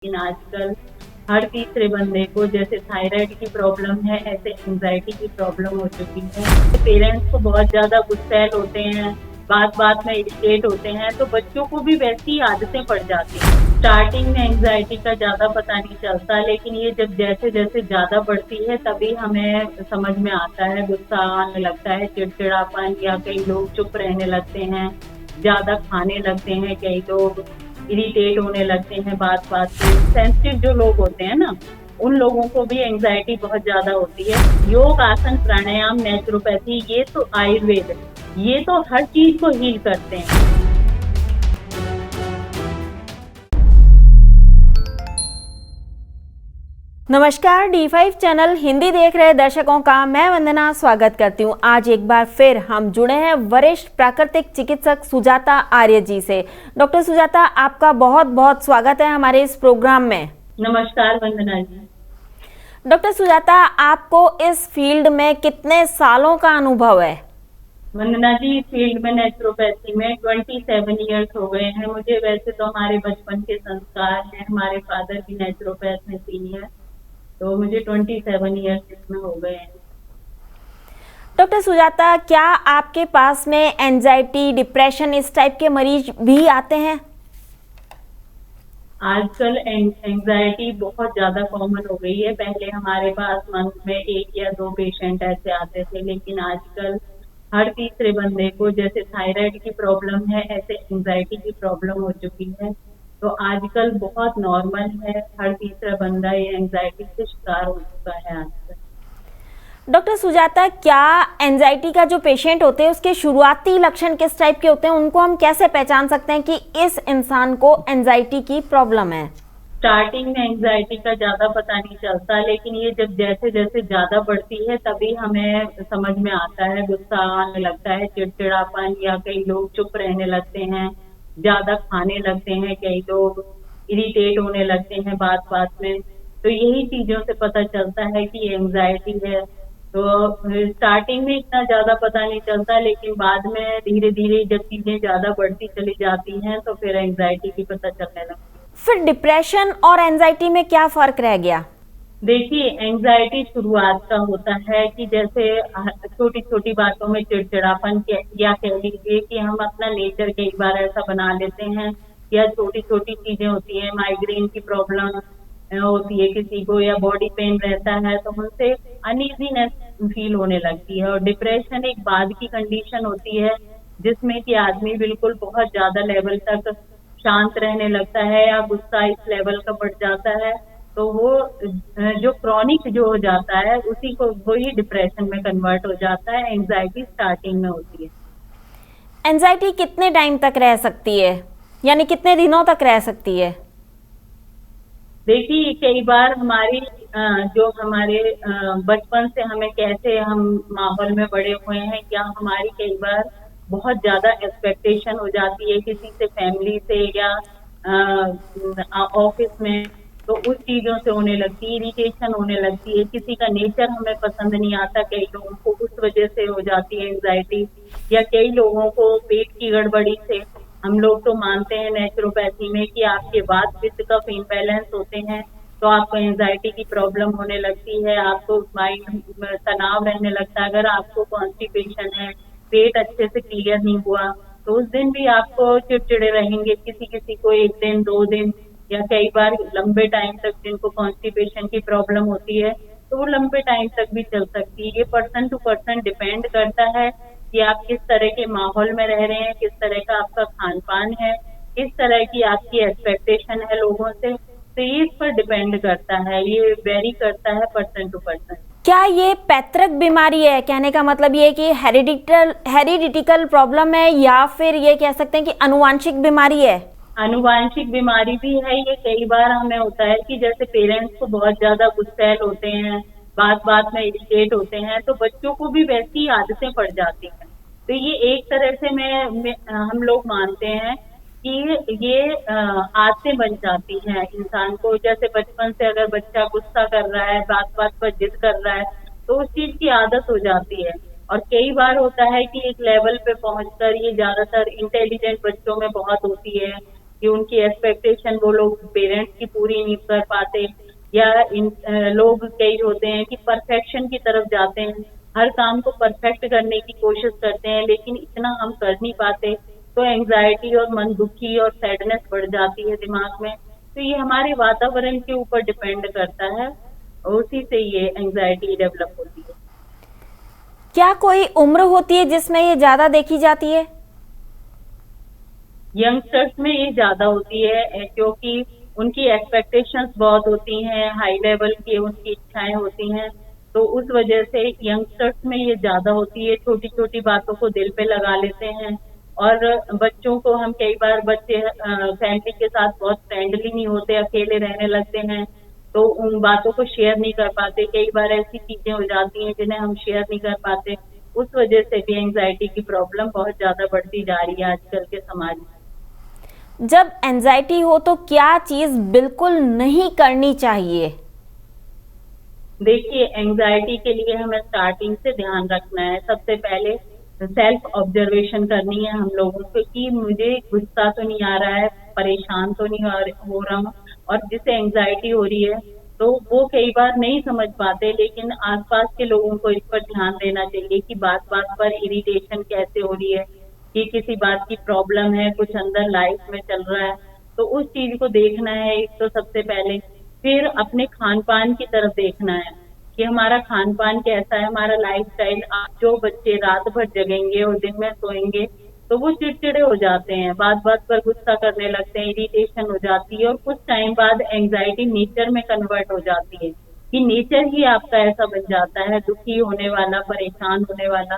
लेकिन आजकल हर तीसरे बंदे को जैसे थायराइड की प्रॉब्लम है, ऐसे एंजाइटी की प्रॉब्लम हो चुकी है। पेरेंट्स को बहुत ज़्यादा गुस्सैल होते हैं, बात-बात में इरिटेट होते हैं, तो बच्चों को भी वैसी आदतें पड़ जाती हैं। स्टार्टिंग में एंजाइटी का ज़्यादा पता नहीं चलता, लेकिन ये जब जैसे-जैसे ज़्यादा बढ़ती है, तभी हमें समझ में आता है, गुस्सा आने लगता है, चिड़चिड़ापन, या कई लोग चुप रहने लगते हैं, ज़्यादा खाने लगते हैं, कई लोग इरिटेट होने लगते हैं बात-बात पे। सेंसिटिव जो लोग होते हैं ना, उन लोगों को भी एंग्ज़ायटी बहुत ज़्यादा होती है। योग, आसन, प्राणायाम, नेचुरोपैथी, ये तो आयुर्वेद, ये तो हर चीज़ को हील करते हैं। नमस्कार, D5 चैनल हिंदी देख रहे दर्शकों का मैं वंदना स्वागत करती हूं। आज एक बार फिर हम जुड़े हैं वरिष्ठ प्राकृतिक चिकित्सक सुजाता आर्य जी से। डॉक्टर सुजाता, आपका बहुत बहुत स्वागत है हमारे इस प्रोग्राम में। नमस्कार वंदना जी। डॉक्टर सुजाता, आपको इस फील्ड में कितने सालों का अनुभव है? वंदना जी, इस फील्ड में नेचुरोपैथी में 27 ईयर्स हो गए हैं मुझे। वैसे तो हमारे बचपन के संस्कार हैं, हमारे फादर भी नेचुरोपैथ में सीनियर, तो मुझे 27 ईयर्स इसमें हो गए हैं। डॉक्टर सुजाता, क्या आपके पास में एंजाइटी, डिप्रेशन इस टाइप के मरीज भी आते हैं? आजकल एंजाइटी बहुत ज्यादा कॉमन हो गई है। पहले हमारे पास मंथ में 1 या 2 पेशेंट ऐसे आते थे, लेकिन आजकल हर तीसरे बंदे को जैसे थायराइड की प्रॉब्लम है, ऐसे एंजाइटी की प्रॉब्लम हो चुकी है। तो आजकल बहुत नॉर्मल है, हर तीसरा बंदा ये एंजाइटी से शिकार हो चुका है आजकल। डॉक्टर सुजाता, क्या एंजाइटी का जो पेशेंट होते हैं उसके शुरुआती लक्षण किस टाइप के होते हैं? उनको हम कैसे पहचान सकते हैं कि इस इंसान को एंजाइटी की प्रॉब्लम है? स्टार्टिंग में एंजाइटी का ज़्यादा पता नहीं चलता, लेकिन ये जब जैसे-जैसे ज़्यादा बढ़ती है, तभी हमें समझ में आता है, गुस्सा आने लगता है, चिड़चिड़ापन, या कई लोग चुप रहने लगते हैं, ज़्यादा खाने लगते हैं, कई लोग इरिटेट होने लगते हैं बात-बात में। तो यही चीज़ों से पता चलता है कि ये एंजाइटी है। तो स्टार्टिंग में इतना ज़्यादा पता नहीं चलता, लेकिन बाद में धीरे-धीरे जब चीज़ें ज़्यादा बढ़ती चली जाती हैं, तो फिर एंजाइटी की पता चलने लगती है। फिर डिप्रेशन और एंजाइटी में क्या फर्क रह गया? देखिए, एंजाइटी शुरुआत का होता है कि जैसे छोटी-छोटी बातों में चिड़चिड़ापन, या कह लीजिए कि हम अपना नेचर कई बार ऐसा बना लेते हैं, या छोटी-छोटी चीज़ें होती हैं, माइग्रेन की प्रॉब्लम होती है किसी को, या बॉडी पेन रहता है, तो उनसे अनईज़ीनेस फील होने लगती है। और डिप्रेशन एक बाद की कंडीशन होती है, जिसमें कि आदमी बिल्कुल बहुत ज़्यादा लेवल तक शांत रहने लगता है, या गुस्सा इस लेवल का बढ़ जाता है, तो वो जो क्रॉनिक जो हो जाता है, उसी को वही डिप्रेशन में कन्वर्ट हो जाता है। एंजाइटी स्टार्टिंग में होती है। एंजाइटी कितने टाइम तक रह सकती है, यानी कितने दिनों तक रह सकती है? देखिए, कई बार हमारी जो हमारे बचपन से हमें कैसे हम माहौल में बड़े हुए हैं, या हमारी कई बार बहुत ज़्यादा एक्सपेक्टेशन हो जाती है किसी से, फैमिली से, या ऑफिस में, तो उस चीज़ों से होने लगती है, इरिटेशन होने लगती है, किसी का नेचर हमें पसंद नहीं आता, कई लोगों को उस वजह से हो जाती है एंजाइटी, या कई लोगों को पेट की गड़बड़ी से। हम लोग तो मानते हैं नेचुरोपैथी में कि आपके वात पित्त कफ इम्बैलेंस होते हैं, तो आपको एंजाइटी की प्रॉब्लम होने लगती है, आपको माइंड में तनाव रहने लगता है। अगर आपको कॉन्स्टिपेशन है, पेट अच्छे से क्लियर नहीं हुआ, तो उस दिन भी आपको चिड़चिड़े रहेंगे। किसी-किसी को 1 दिन, 2 दिन, या कई बार लंबे टाइम तक जिनको कॉन्स्टिपेशन की प्रॉब्लम होती है, तो वो लंबे टाइम तक भी चल सकती है। ये पर्सन टू पर्सन डिपेंड करता है कि आप किस तरह के माहौल में रह रहे हैं, किस तरह का आपका खान-पान है, किस तरह की आपकी एक्सपेक्टेशन है लोगों से, तो ये इस पर डिपेंड करता है, ये वेरी करता है पर्सन टू पर्सन। क्या ये पैतृक बीमारी है? कहने का मतलब ये कि हेरिडिटिकल प्रॉब्लम है, या फिर ये कह सकते हैं कि आनुवांशिक बीमारी है? आनुवांशिक बीमारी भी है ये। कई बार हमें होता है कि जैसे पेरेंट्स को बहुत ज्यादा गुस्सैल होते हैं, बात-बात में इरिटेट होते हैं, तो बच्चों को भी वैसी आदतें पड़ जाती हैं। तो ये एक तरह से हम लोग मानते हैं कि ये आदतें बन जाती हैं इंसान को। जैसे बचपन से अगर बच्चा गुस्सा कर रहा है, बात-बात पर जिद कर रहा है, तो उस चीज की आदत हो जाती है। और कई बार होता है कि एक लेवल पे पहुंचकर, ये ज्यादातर इंटेलिजेंट बच्चों में बहुत होती है, कि उनकी एक्सपेक्टेशन वो लोग पेरेंट्स की पूरी नहीं कर पाते, या लोग कई होते हैं कि परफेक्शन की तरफ जाते हैं, हर काम को परफेक्ट करने की कोशिश करते हैं, लेकिन इतना हम कर नहीं पाते, तो एंजाइटी और मन दुखी और सैडनेस बढ़ जाती है दिमाग में। तो ये हमारे वातावरण के ऊपर डिपेंड करता है, उसी से ये एंजाइटी डेवलप होती है। क्या कोई उम्र होती है जिसमें ये ज्यादा देखी जाती है? यंगस्टर्स में ये ज्यादा होती है क्योंकि उनकी एक्सपेक्टेशंस बहुत होती हैं, हाई लेवल की उनकी इच्छाएं होती हैं, तो उस वजह से यंगस्टर्स में ये ज्यादा होती है। छोटी छोटी बातों को दिल पे लगा लेते हैं, और बच्चों को हम कई बार बच्चे फैमिली के साथ बहुत फ्रेंडली नहीं होते, अकेले रहने लगते हैं, तो उन बातों को शेयर नहीं कर पाते। कई बार ऐसी चीजें हो जाती हैं जिन्हें हम शेयर नहीं कर पाते, उस वजह से भी एंजाइटी की प्रॉब्लम बहुत ज्यादा बढ़ती जा रही है आजकल के समाज में। जब एंजाइटी हो तो क्या चीज बिल्कुल नहीं करनी चाहिए? देखिए, एंजाइटी के लिए हमें स्टार्टिंग से ध्यान रखना है। सबसे पहले सेल्फ ऑब्जर्वेशन करनी है हम लोगों को कि मुझे गुस्सा तो नहीं आ रहा है, परेशान तो नहीं हो रहा हूँ, और जिसे एंजाइटी हो रही है तो वो कई बार नहीं समझ पाते, लेकिन आसपास के लोगों को इस पर ध्यान देना चाहिए कि बात बात पर इरिटेशन कैसे हो रही है, कि किसी बात की प्रॉब्लम है, कुछ अंदर लाइफ में चल रहा है, तो उस चीज को देखना है एक तो सबसे पहले। फिर अपने खान पान की तरफ देखना है कि हमारा खान पान कैसा है, हमारा लाइफस्टाइल। जो बच्चे रात भर जगेंगे और दिन में सोएंगे तो वो चिड़चिड़े हो जाते हैं, बात बात पर गुस्सा करने लगते हैं, इरिटेशन हो जाती है, और कुछ टाइम बाद एंजाइटी नेचर में कन्वर्ट हो जाती है कि नेचर ही आपका ऐसा बन जाता है, दुखी होने वाला, परेशान होने वाला।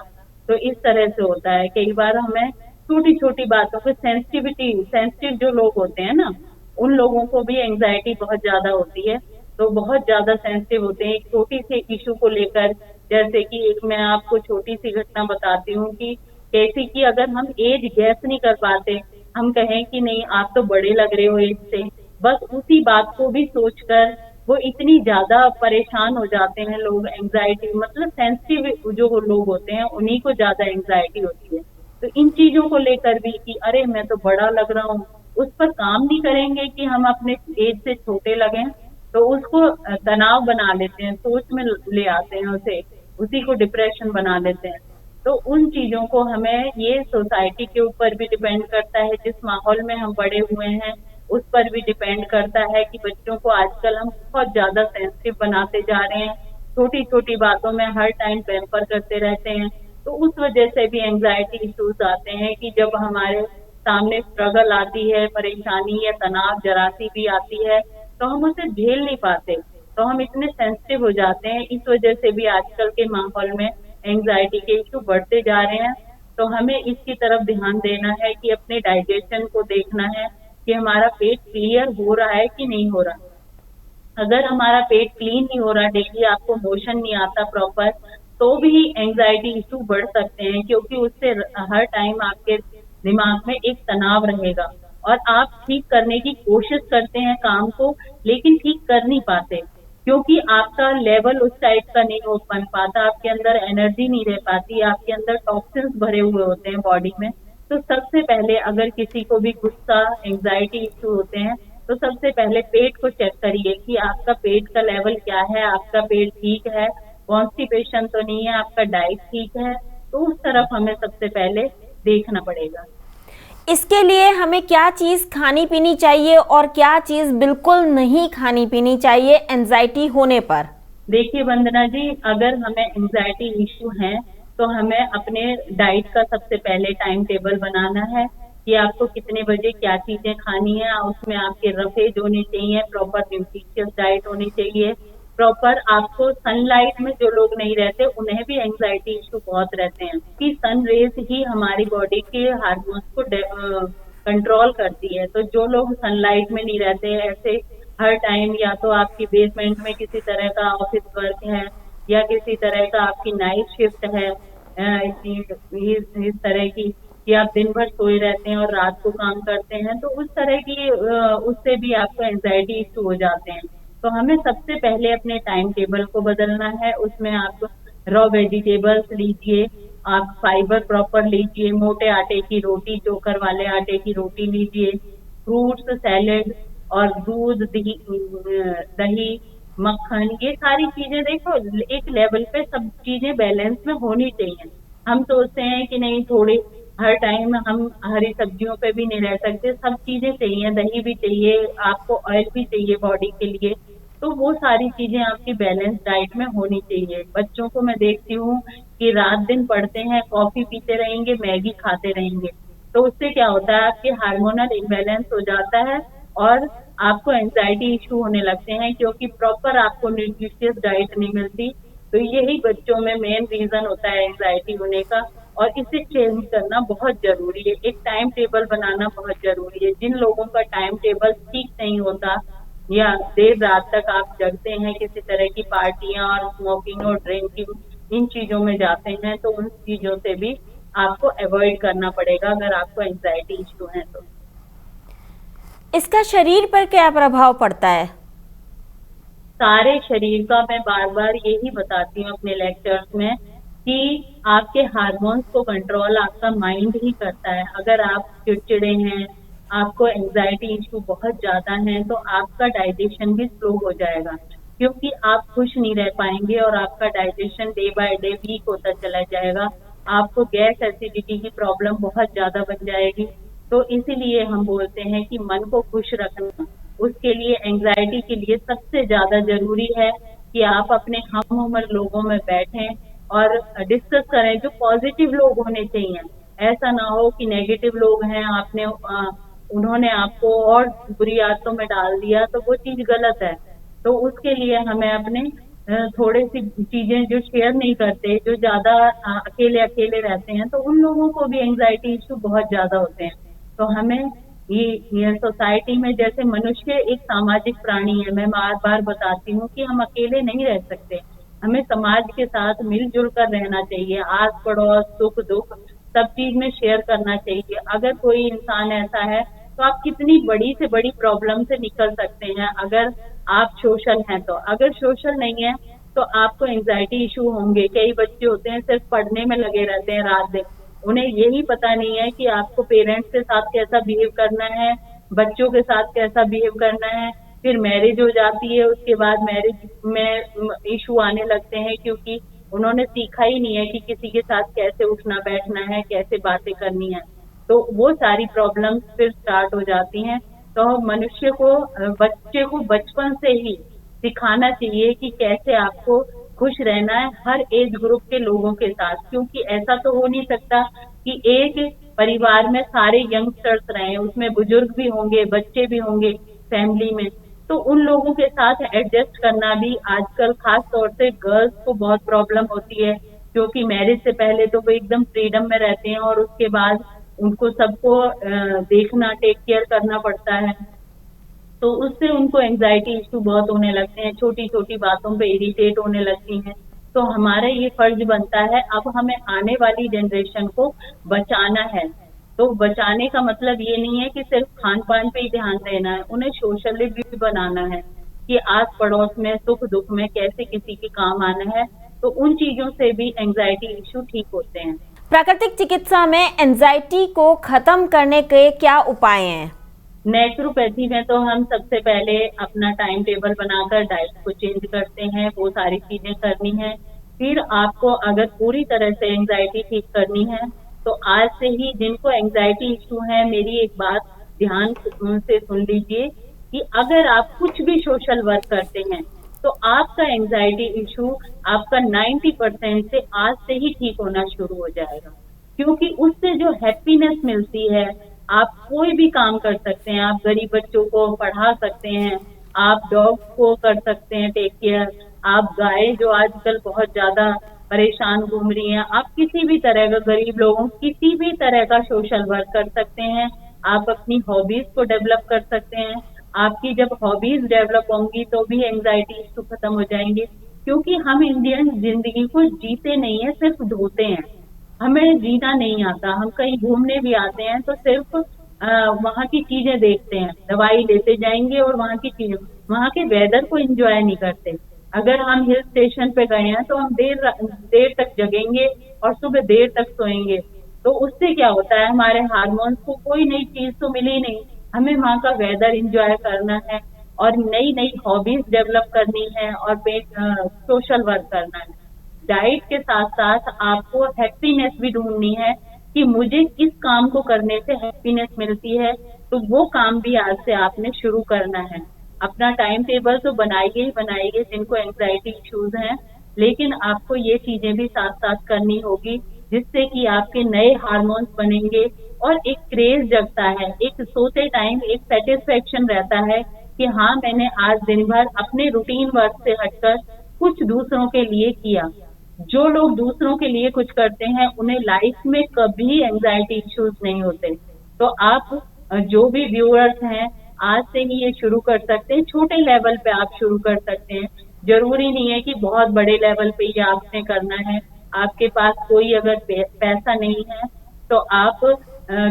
तो इस तरह से होता है। कई बार हमें छोटी छोटी बातों पे सेंसिटिव जो लोग होते हैं ना, उन लोगों को भी एंजाइटी बहुत ज्यादा होती है, तो बहुत ज्यादा सेंसिटिव होते हैं एक छोटी सी इशू को लेकर। जैसे कि एक मैं आपको छोटी सी घटना बताती हूँ कि कैसे कि अगर हम एज गैस नहीं कर पाते, हम कहें कि नहीं आप तो बड़े लग रहे हो एज से, बस उसी बात को भी सोचकर वो इतनी ज्यादा परेशान हो जाते हैं लोग। एंजाइटी मतलब सेंसिटिव जो लोग होते हैं उन्हीं को ज्यादा एंजाइटी होती है। तो इन चीजों को लेकर भी कि अरे मैं तो बड़ा लग रहा हूँ, उस पर काम नहीं करेंगे कि हम अपने एज से छोटे लगें, तो उसको तनाव बना लेते हैं, सोच में ले आते हैं उसे, उसी को डिप्रेशन बना लेते हैं। तो उन चीजों को हमें, ये सोसाइटी के ऊपर भी डिपेंड करता है, जिस माहौल में हम बड़े हुए हैं उस पर भी डिपेंड करता है कि बच्चों को आजकल हम बहुत ज्यादा सेंसिटिव बनाते जा रहे हैं, छोटी छोटी बातों में हर टाइम पैम्पर करते रहते हैं, तो उस वजह से भी एंजाइटी इश्यूज आते हैं कि जब हमारे सामने स्ट्रगल आती है, परेशानी या तनाव जरा सी भी आती है तो हम उसे झेल नहीं पाते, तो हम इतने सेंसिटिव हो जाते हैं। इस वजह से भी आजकल के माहौल में एंजाइटी के इशू बढ़ते जा रहे हैं। तो हमें इसकी तरफ ध्यान देना है कि अपने डाइजेशन को देखना है कि हमारा पेट क्लियर हो रहा है कि नहीं हो रहा। अगर हमारा पेट क्लीन नहीं हो रहा, डेली आपको मोशन नहीं आता प्रॉपर, तो भी एंजाइटी इशू बढ़ सकते हैं, क्योंकि उससे हर टाइम आपके दिमाग में एक तनाव रहेगा और आप ठीक करने की कोशिश करते हैं काम को, लेकिन ठीक कर नहीं पाते, क्योंकि आपका लेवल उस टाइप का नहीं हो बन पाता, आपके अंदर एनर्जी नहीं रह पाती, आपके अंदर टॉक्सिन्स भरे हुए होते हैं बॉडी में। तो सबसे पहले अगर किसी को भी गुस्सा, एंजाइटी इशू होते हैं, तो सबसे पहले पेट को चेक करिए कि आपका पेट का लेवल क्या है, आपका पेट ठीक है, कॉन्स्टिपेशन तो नहीं है, आपका डाइट ठीक है, तो उस तरफ हमें सबसे पहले देखना पड़ेगा। इसके लिए हमें क्या चीज खानी पीनी चाहिए और क्या चीज बिल्कुल नहीं खानी पीनी चाहिए एंजाइटी होने पर? देखिए वंदना जी, अगर हमें एंजाइटी इशू है तो हमें अपने डाइट का सबसे पहले टाइम टेबल बनाना है कि आपको कितने बजे क्या चीजें खानी है। उसमें आपके रफेज होने चाहिए, प्रॉपर न्यूट्रिशियस डाइट होनी चाहिए, प्रॉपर आपको सनलाइट में जो लोग नहीं रहते उन्हें भी एंजाइटी इशू बहुत रहते हैं कि सन रेज ही हमारी बॉडी के हार्मोन्स को कंट्रोल करती है। तो जो लोग सनलाइट में नहीं रहते, ऐसे हर टाइम या तो आपकी बेसमेंट में किसी तरह का ऑफिस वर्क है या किसी तरह का आपकी नाइट शिफ्ट है, इस तरह की कि आप दिन भर सोए रहते हैं और रात को काम करते हैं, तो उस तरह की उससे भी आपको एंजाइटी इशू हो जाते हैं। तो हमें सबसे पहले अपने टाइम टेबल को बदलना है। उसमें आप रॉ वेजिटेबल्स लीजिए, आप फाइबर प्रॉपर लीजिए, मोटे आटे की रोटी, चोकर वाले आटे की रोटी लीजिए, फ्रूट्स, सैलेड और दूध, दही, मक्खन, ये सारी चीजें देखो एक लेवल पे सब चीजें बैलेंस में होनी चाहिए। हम सोचते हैं कि नहीं, थोड़ी हर टाइम हम हरी सब्जियों पे भी नहीं रह सकते, सब चीजें चाहिए, दही भी चाहिए, आपको ऑयल भी चाहिए बॉडी के लिए। तो वो सारी चीजें आपकी बैलेंस डाइट में होनी चाहिए। बच्चों को मैं देखती हूँ कि रात दिन पढ़ते हैं, कॉफी पीते रहेंगे, मैगी खाते रहेंगे, तो उससे क्या होता है, आपके हार्मोनल इम्बैलेंस हो जाता है और आपको एंजाइटी इशू होने लगते हैं, क्योंकि प्रॉपर आपको न्यूट्रिशियस डाइट नहीं मिलती। तो यही बच्चों में मेन रीजन होता है एंजाइटी होने का, और इसे चेंज करना बहुत जरूरी है। एक टाइम टेबल बनाना बहुत जरूरी है। जिन लोगों का टाइम टेबल ठीक नहीं होता या देर रात तक आप जगते हैं, किसी तरह की पार्टियां और स्मोकिंग और ड्रिंकिंग इन चीजों में जाते हैं, तो उन चीजों से भी आपको अवॉइड करना पड़ेगा अगर आपको एंजाइटी इशू है तो। इसका शरीर पर क्या प्रभाव पड़ता है? सारे शरीर का मैं बार बार यही बताती हूँ अपने लेक्चर्स में कि आपके हार्मोन्स को कंट्रोल आपका माइंड ही करता है। अगर आप चिड़चिड़े हैं, आपको एंजाइटी इशू बहुत ज्यादा है, तो आपका डाइजेशन भी स्लो हो जाएगा, क्योंकि आप खुश नहीं रह पाएंगे और आपका digestion day by day weak होता चला जाएगा। आपको गैस एसिडिटी की प्रॉब्लम बहुत ज्यादा बन जाएगी। तो इसीलिए हम बोलते हैं कि मन को खुश रखना, उसके लिए एंजाइटी के लिए सबसे ज्यादा जरूरी है कि आप अपने हम उम्र लोगों में बैठें और डिस्कस करें। जो पॉजिटिव लोग होने चाहिए, ऐसा ना हो कि नेगेटिव लोग हैं, उन्होंने आपको और बुरी आदतों में डाल दिया, तो वो चीज गलत है। तो उसके लिए हमें अपने थोड़ी सी चीजें जो शेयर नहीं करते, जो ज्यादा अकेले अकेले रहते हैं, तो उन लोगों को भी एंजाइटी इशू बहुत ज्यादा होते हैं। तो हमें ये सोसाइटी में, जैसे मनुष्य एक सामाजिक प्राणी है, मैं बार बार बताती हूँ कि हम अकेले नहीं रह सकते, हमें समाज के साथ मिलजुल कर रहना चाहिए। आस पड़ोस, सुख दुख सब चीज में शेयर करना चाहिए। अगर कोई इंसान ऐसा है, तो आप कितनी बड़ी से बड़ी प्रॉब्लम से निकल सकते हैं अगर आप सोशल हैं। तो अगर सोशल नहीं है तो आपको एंजाइटी इशू होंगे। कई बच्चे होते हैं सिर्फ पढ़ने में लगे रहते हैं रात दिन, उन्हें यही पता नहीं है कि आपको पेरेंट्स के साथ कैसा बिहेव करना है, बच्चों के साथ कैसा बिहेव करना है। फिर मैरिज हो जाती है, उसके बाद मैरिज में इशू आने लगते हैं, क्योंकि उन्होंने सीखा ही नहीं है कि किसी के साथ कैसे उठना बैठना है, कैसे बातें करनी है। तो वो सारी प्रॉब्लम्स फिर स्टार्ट हो जाती हैं। तो मनुष्य को, बच्चे को बचपन से ही सिखाना चाहिए कि कैसे आपको खुश रहना है हर एज ग्रुप के लोगों के साथ, क्योंकि ऐसा तो हो नहीं सकता कि एक परिवार में सारे यंगस्टर्स रहें, उसमें बुजुर्ग भी होंगे, बच्चे भी होंगे फैमिली में। तो उन लोगों के साथ एडजस्ट करना भी आजकल खास तौर से गर्ल्स को बहुत प्रॉब्लम होती है, क्योंकि मैरिज से पहले तो वो एकदम फ्रीडम में रहते हैं और उसके बाद उनको सबको देखना, टेक केयर करना पड़ता है। तो उससे उनको एंजाइटी इशू बहुत होने लगते हैं, छोटी छोटी बातों पे इरिटेट होने लगती हैं। तो हमारा ये फर्ज बनता है, अब हमें आने वाली जनरेशन को बचाना है। तो बचाने का मतलब ये नहीं है कि सिर्फ खान पान पे ही ध्यान देना है, उन्हें सोशली भी बनाना है कि आस पड़ोस में सुख दुख में कैसे किसी के काम आना है। तो उन चीजों से भी एंजाइटी इशू ठीक होते हैं। प्राकृतिक चिकित्सा में एंजाइटी को खत्म करने के क्या उपाय हैं? नेचुरोपैथी में तो हम सबसे पहले अपना टाइम टेबल बनाकर डाइट को चेंज करते हैं, वो सारी चीजें करनी है। फिर आपको अगर पूरी तरह से एंजाइटी ठीक करनी है, तो आज से ही जिनको एंजाइटी इशू है, मेरी एक बात ध्यान से सुन लीजिए कि अगर आप कुछ भी सोशल वर्क करते हैं, तो आपका एंजाइटी इशू आपका 90% से आज से ही ठीक होना शुरू हो जाएगा, क्योंकि उससे जो हैप्पीनेस मिलती है, आप कोई भी काम कर सकते हैं। आप गरीब बच्चों को पढ़ा सकते हैं, आप डॉग को कर सकते हैं टेक केयर, आप गाय जो आजकल बहुत ज्यादा परेशान घूम रही हैं, आप किसी भी तरह का गरीब लोगों किसी भी तरह का सोशल वर्क कर सकते हैं। आप अपनी हॉबीज को डेवलप कर सकते हैं। आपकी जब हॉबीज डेवलप होंगी तो भी एंजाइटी इशू खत्म हो जाएंगे, क्योंकि हम इंडियन जिंदगी को जीते नहीं है, सिर्फ ढोते हैं। हमें जीना नहीं आता। हम कहीं घूमने भी आते हैं तो सिर्फ वहाँ की चीजें देखते हैं, दवाई लेते जाएंगे और वहाँ की चीजें, वहाँ के वेदर को एंजॉय नहीं करते। अगर हम हिल स्टेशन पे गए हैं तो हम देर तक जगेंगे और सुबह देर तक सोएंगे। तो उससे क्या होता है, हमारे हार्मोन्स को कोई नई चीज तो मिली नहीं, हमें वहाँ का वेदर एंजॉय करना है और नई नई हॉबीज डेवलप करनी है और सोशल वर्क करना है। डाइट के साथ साथ आपको हैप्पीनेस भी ढूंढनी है कि मुझे किस काम को करने से हैप्पीनेस मिलती है, तो वो काम भी आज से आपने शुरू करना है। अपना टाइम टेबल तो बनाइए जिनको एंजाइटी इश्यूज हैं, लेकिन आपको ये चीजें भी साथ साथ करनी होगी जिससे कि आपके नए हार्मोन्स बनेंगे और एक क्रेज जगता है, एक सोते टाइम एक सेटिस्फेक्शन रहता है कि हाँ मैंने आज दिन भर अपने रूटीन वर्क से हटकर कुछ दूसरों के लिए किया। जो लोग दूसरों के लिए कुछ करते हैं उन्हें लाइफ में कभी एंजाइटी इश्यूज नहीं होते। तो आप जो भी व्यूअर्स हैं आज से ही ये शुरू कर सकते हैं, छोटे लेवल पे आप शुरू कर सकते हैं। जरूरी नहीं है कि बहुत बड़े लेवल पे ये आपने करना है। आपके पास कोई अगर पैसा नहीं है तो आप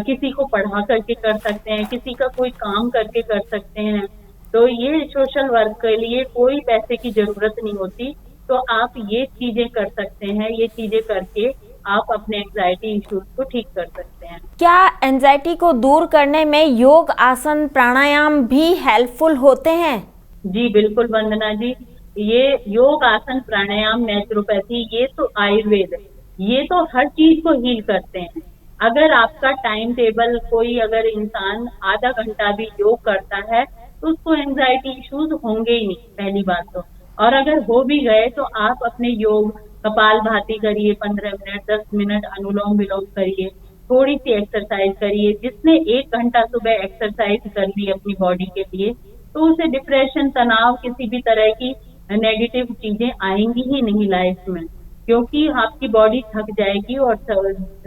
किसी को पढ़ा करके कर सकते हैं, किसी का कोई काम करके कर सकते हैं। तो ये सोशल वर्क के लिए कोई पैसे की जरूरत नहीं होती। तो आप ये चीजें कर सकते हैं, ये चीजें करके आप अपने एंजाइटी इश्यूज को ठीक कर सकते हैं। क्या एंजाइटी को दूर करने में योग, आसन, प्राणायाम भी हेल्पफुल होते हैं? जी बिल्कुल वंदना जी, ये योग, आसन, प्राणायाम, नेचुरोपैथी, ये तो आयुर्वेद, ये तो हर चीज को हील करते हैं। अगर आपका टाइम टेबल, कोई अगर इंसान आधा घंटा भी योग करता है तो उसको एंजाइटी इश्यूज होंगे ही नहीं, पहली बात तो। और अगर हो भी गए तो आप अपने योग, कपालभाति करिए 15 मिनट, 10 मिनट अनुलोम विलोम करिए, थोड़ी सी एक्सरसाइज करिए। जिसने 1 घंटा सुबह एक्सरसाइज कर ली अपनी बॉडी के लिए तो उसे डिप्रेशन, तनाव, किसी भी तरह की नेगेटिव चीजें आएंगी ही नहीं लाइफ में, क्योंकि आपकी बॉडी थक जाएगी और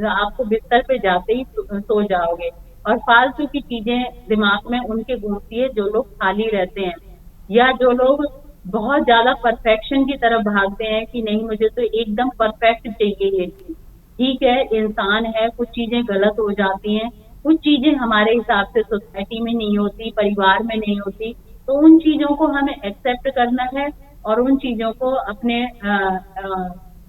आपको बिस्तर पे जाते ही सो जाओगे। और फालतू की चीजें दिमाग में उनके घूमती है जो लोग खाली रहते हैं, या जो लोग बहुत ज्यादा परफेक्शन की तरफ भागते हैं कि नहीं मुझे तो एकदम परफेक्ट चाहिए ये चीज। ठीक है, इंसान है, कुछ चीजें गलत हो जाती हैं, कुछ चीजें हमारे हिसाब से सोसाइटी में नहीं होती, परिवार में नहीं होती, तो उन चीजों को हमें एक्सेप्ट करना है और उन चीजों को अपने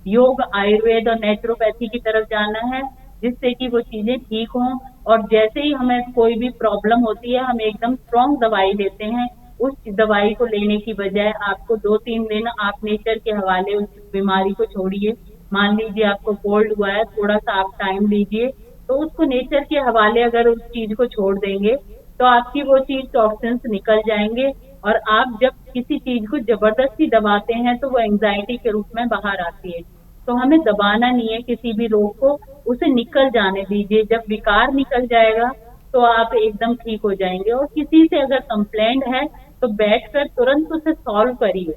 योग, आयुर्वेद और नेचुरोपैथी की तरफ जाना है जिससे कि वो चीजें ठीक हों। और जैसे ही हमें कोई भी प्रॉब्लम होती है हम एकदम स्ट्रॉन्ग दवाई लेते हैं, उस दवाई को लेने की बजाय आपको 2-3 दिन आप नेचर के हवाले उस बीमारी को छोड़िए। मान लीजिए आपको कोल्ड हुआ है, थोड़ा सा आप टाइम लीजिए, तो उसको नेचर के हवाले अगर उस चीज को छोड़ देंगे तो आपकी वो चीज टॉक्सिन्स निकल जाएंगे। और आप जब किसी चीज को जबरदस्ती दबाते हैं तो वो एंजाइटी के रूप में बाहर आती है। तो हमें दबाना नहीं है किसी भी रोग को, उसे निकल जाने दीजिए। जब विकार निकल जाएगा तो आप एकदम ठीक हो जाएंगे। और किसी से अगर कंप्लेंट है तो बैठकर तुरंत उसे सॉल्व करिए,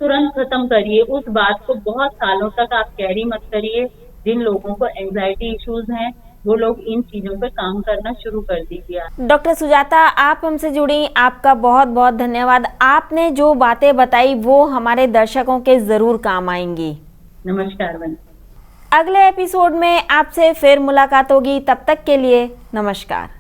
तुरंत खत्म करिए उस बात को। बहुत सालों तक आप कैरी मत करिए। जिन लोगों को एंजाइटी इश्यूज हैं वो लोग इन चीजों पे काम करना शुरू कर दीजिए। डॉक्टर सुजाता, आप हमसे जुड़ी, आपका बहुत बहुत धन्यवाद। आपने जो बातें बताई वो हमारे दर्शकों के जरूर काम आएंगी। नमस्कार बन। अगले एपिसोड में आपसे फिर मुलाकात होगी, तब तक के लिए नमस्कार।